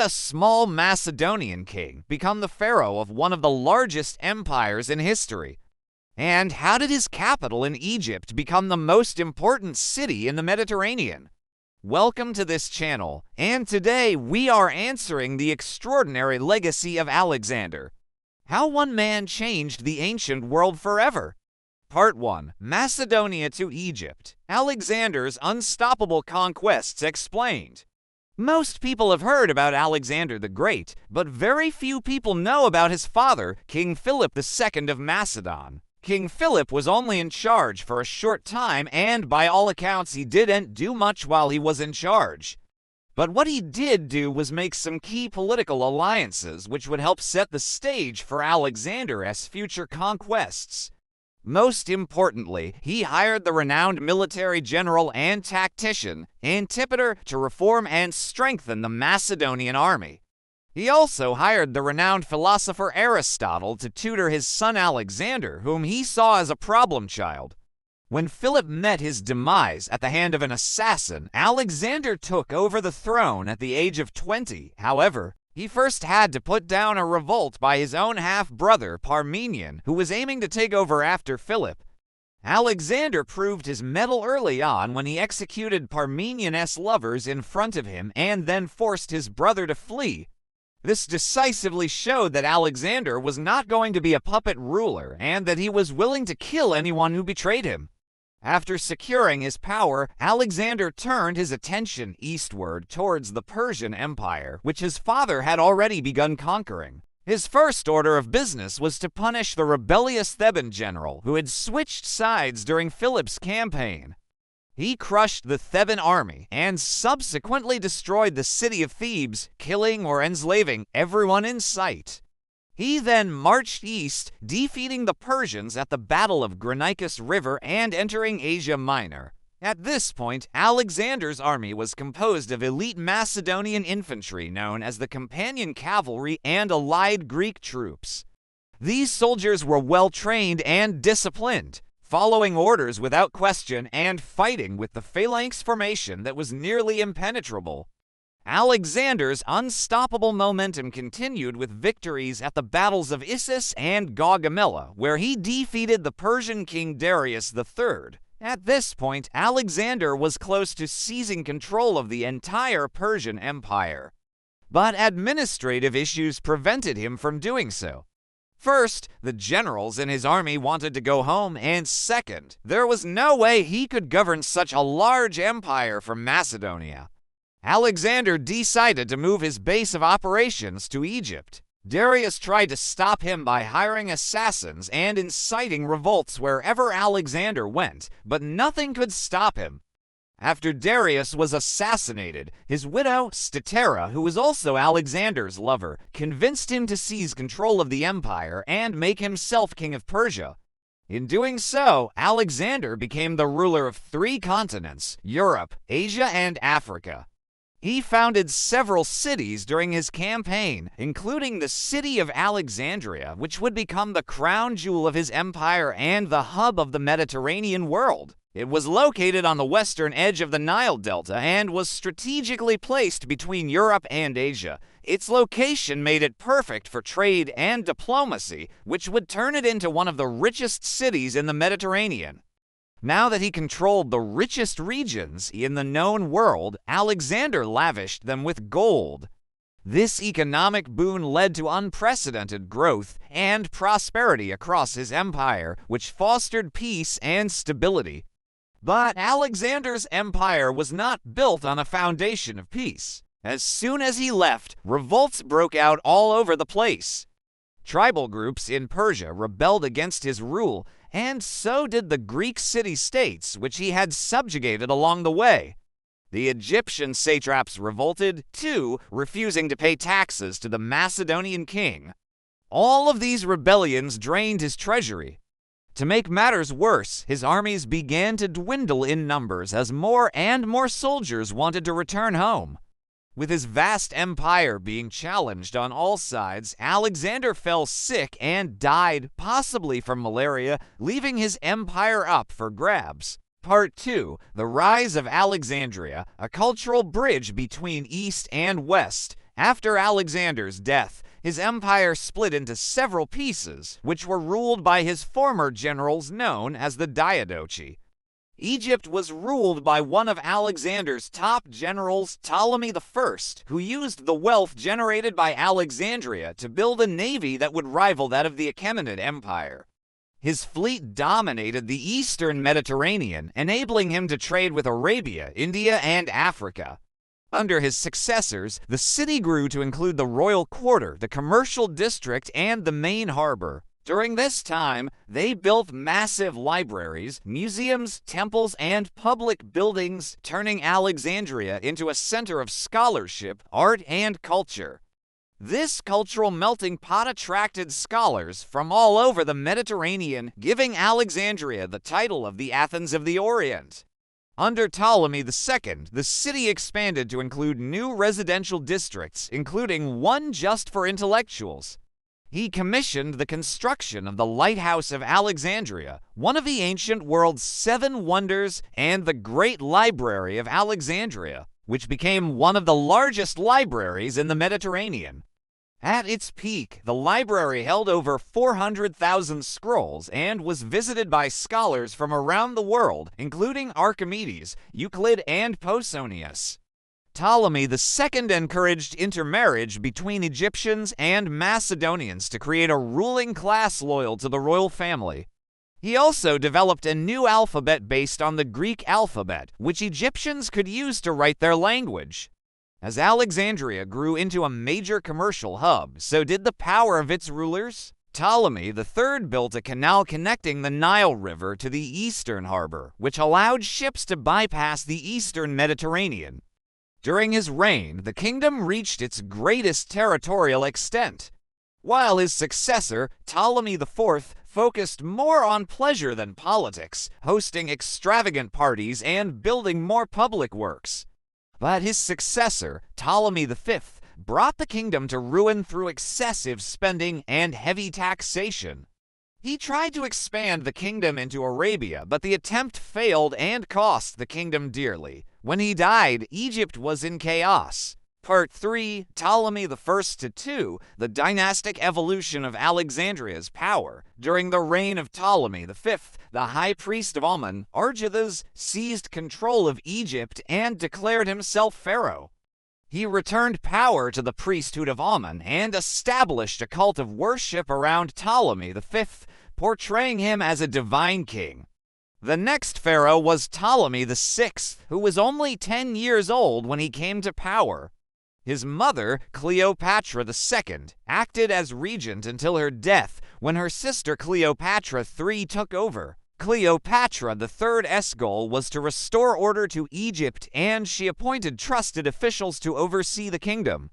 a small Macedonian king become the pharaoh of one of the largest empires in history? And how did his capital in Egypt become the most important city in the Mediterranean? Welcome to this channel, and today we are answering the extraordinary legacy of Alexander. How one man changed the ancient world forever. Part 1. Macedonia to Egypt. Alexander's unstoppable conquests explained. Most people have heard about Alexander the Great, but very few people know about his father, King Philip II of Macedon. King Philip was only in charge for a short time, and by all accounts he didn't do much while he was in charge. But what he did do was make some key political alliances which would help set the stage for Alexander's future conquests. Most importantly, he hired the renowned military general and tactician Antipater to reform and strengthen the Macedonian army. He also hired the renowned philosopher Aristotle to tutor his son Alexander, whom he saw as a problem child. When Philip met his demise at the hand of an assassin, Alexander took over the throne at the age of 20. However, he first had to put down a revolt by his own half-brother Parmenion, who was aiming to take over after Philip. Alexander proved his mettle early on when he executed Parmenion's lovers in front of him and then forced his brother to flee. This decisively showed that Alexander was not going to be a puppet ruler and that he was willing to kill anyone who betrayed him. After securing his power, Alexander turned his attention eastward towards the Persian Empire, which his father had already begun conquering. His first order of business was to punish the rebellious Theban general who had switched sides during Philip's campaign. He crushed the Theban army and subsequently destroyed the city of Thebes, killing or enslaving everyone in sight. He then marched east, defeating the Persians at the Battle of Granicus River and entering Asia Minor. At this point, Alexander's army was composed of elite Macedonian infantry known as the Companion Cavalry and allied Greek troops. These soldiers were well-trained and disciplined, following orders without question and fighting with the phalanx formation that was nearly impenetrable. Alexander's unstoppable momentum continued with victories at the battles of Issus and Gaugamela, where he defeated the Persian king Darius III. At this point, Alexander was close to seizing control of the entire Persian Empire. But administrative issues prevented him from doing so. First, the generals in his army wanted to go home, and second, there was no way he could govern such a large empire from Macedonia. Alexander decided to move his base of operations to Egypt. Darius tried to stop him by hiring assassins and inciting revolts wherever Alexander went, but nothing could stop him. After Darius was assassinated, his widow, Statera, who was also Alexander's lover, convinced him to seize control of the empire and make himself king of Persia. In doing so, Alexander became the ruler of 3 continents: Europe, Asia, and Africa. He founded several cities during his campaign, including the city of Alexandria, which would become the crown jewel of his empire and the hub of the Mediterranean world. It was located on the western edge of the Nile Delta and was strategically placed between Europe and Asia. Its location made it perfect for trade and diplomacy, which would turn it into one of the richest cities in the Mediterranean. Now that he controlled the richest regions in the known world, Alexander lavished them with gold. This economic boon led to unprecedented growth and prosperity across his empire, which fostered peace and stability. But Alexander's empire was not built on a foundation of peace. As soon as he left, revolts broke out all over the place. Tribal groups in Persia rebelled against his rule, and so did the Greek city-states, which he had subjugated along the way. The Egyptian satraps revolted, too, refusing to pay taxes to the Macedonian king. All of these rebellions drained his treasury. To make matters worse, his armies began to dwindle in numbers as more and more soldiers wanted to return home. With his vast empire being challenged on all sides, Alexander fell sick and died, possibly from malaria, leaving his empire up for grabs. Part 2. The Rise of Alexandria, a cultural bridge between East and West. After Alexander's death, his empire split into several pieces, which were ruled by his former generals known as the Diadochi. Egypt was ruled by one of Alexander's top generals, Ptolemy I, who used the wealth generated by Alexandria to build a navy that would rival that of the Achaemenid Empire. His fleet dominated the eastern Mediterranean, enabling him to trade with Arabia, India, and Africa. Under his successors, the city grew to include the royal quarter, the commercial district, and the main harbor. During this time, they built massive libraries, museums, temples, and public buildings, turning Alexandria into a center of scholarship, art, and culture. This cultural melting pot attracted scholars from all over the Mediterranean, giving Alexandria the title of the Athens of the Orient. Under Ptolemy II, the city expanded to include new residential districts, including one just for intellectuals. He commissioned the construction of the Lighthouse of Alexandria, one of the ancient world's 7 wonders, and the Great Library of Alexandria, which became one of the largest libraries in the Mediterranean. At its peak, the library held over 400,000 scrolls and was visited by scholars from around the world, including Archimedes, Euclid, and Pausanias. Ptolemy II encouraged intermarriage between Egyptians and Macedonians to create a ruling class loyal to the royal family. He also developed a new alphabet based on the Greek alphabet, which Egyptians could use to write their language. As Alexandria grew into a major commercial hub, so did the power of its rulers. Ptolemy III built a canal connecting the Nile River to the eastern harbor, which allowed ships to bypass the eastern Mediterranean. During his reign, the kingdom reached its greatest territorial extent, while his successor, Ptolemy IV, focused more on pleasure than politics, hosting extravagant parties and building more public works. But his successor, Ptolemy V, brought the kingdom to ruin through excessive spending and heavy taxation. He tried to expand the kingdom into Arabia, but the attempt failed and cost the kingdom dearly. When he died, Egypt was in chaos. Part 3, Ptolemy I to II, the dynastic evolution of Alexandria's power. During the reign of Ptolemy V, the high priest of Amun, Archithas, seized control of Egypt and declared himself pharaoh. He returned power to the priesthood of Amun and established a cult of worship around Ptolemy V, portraying him as a divine king. The next pharaoh was Ptolemy VI, who was only 10 years old when he came to power. His mother, Cleopatra II, acted as regent until her death, when her sister Cleopatra III took over. Cleopatra III's goal was to restore order to Egypt, and she appointed trusted officials to oversee the kingdom.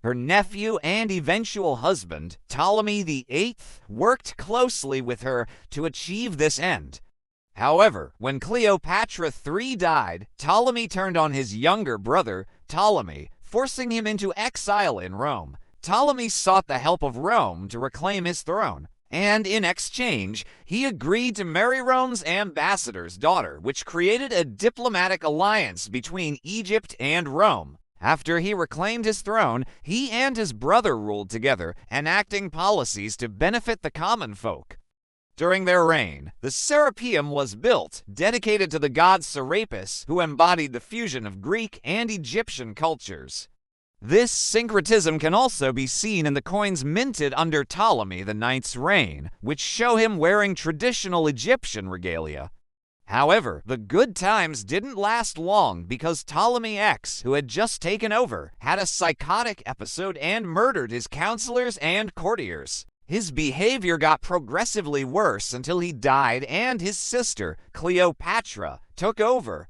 Her nephew and eventual husband, Ptolemy VIII, worked closely with her to achieve this end. However, when Cleopatra III died, Ptolemy turned on his younger brother, Ptolemy, forcing him into exile in Rome. Ptolemy sought the help of Rome to reclaim his throne, and in exchange, he agreed to marry Rome's ambassador's daughter, which created a diplomatic alliance between Egypt and Rome. After he reclaimed his throne, he and his brother ruled together, enacting policies to benefit the common folk. During their reign, the Serapeum was built, dedicated to the god Serapis, who embodied the fusion of Greek and Egyptian cultures. This syncretism can also be seen in the coins minted under Ptolemy IX's reign, which show him wearing traditional Egyptian regalia. However, the good times didn't last long because Ptolemy X, who had just taken over, had a psychotic episode and murdered his counselors and courtiers. His behavior got progressively worse until he died and his sister, Cleopatra, took over.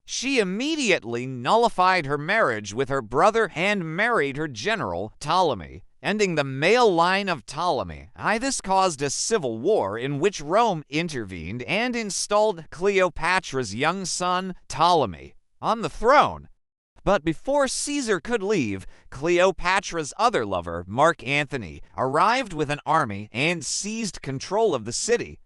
She immediately nullified her marriage with her brother and married her general, Ptolemy, ending the male line of Ptolemy. This caused a civil war in which Rome intervened and installed Cleopatra's young son, Ptolemy, on the throne. But before Caesar could leave, Cleopatra's other lover, Mark Antony, arrived with an army and seized control of the city.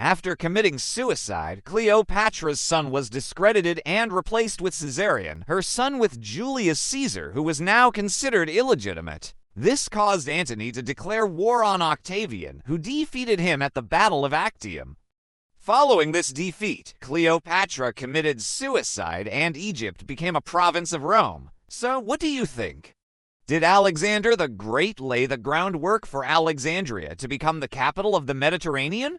After committing suicide, Cleopatra's son was discredited and replaced with Caesarion, her son with Julius Caesar, who was now considered illegitimate. This caused Antony to declare war on Octavian, who defeated him at the Battle of Actium. Following this defeat, Cleopatra committed suicide and Egypt became a province of Rome. So, what do you think? Did Alexander the Great lay the groundwork for Alexandria to become the capital of the Mediterranean?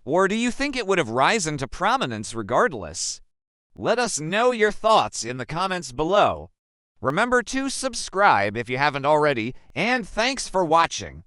Or do you think it would have risen to prominence regardless? Let us know your thoughts in the comments below. Remember to subscribe if you haven't already, and thanks for watching.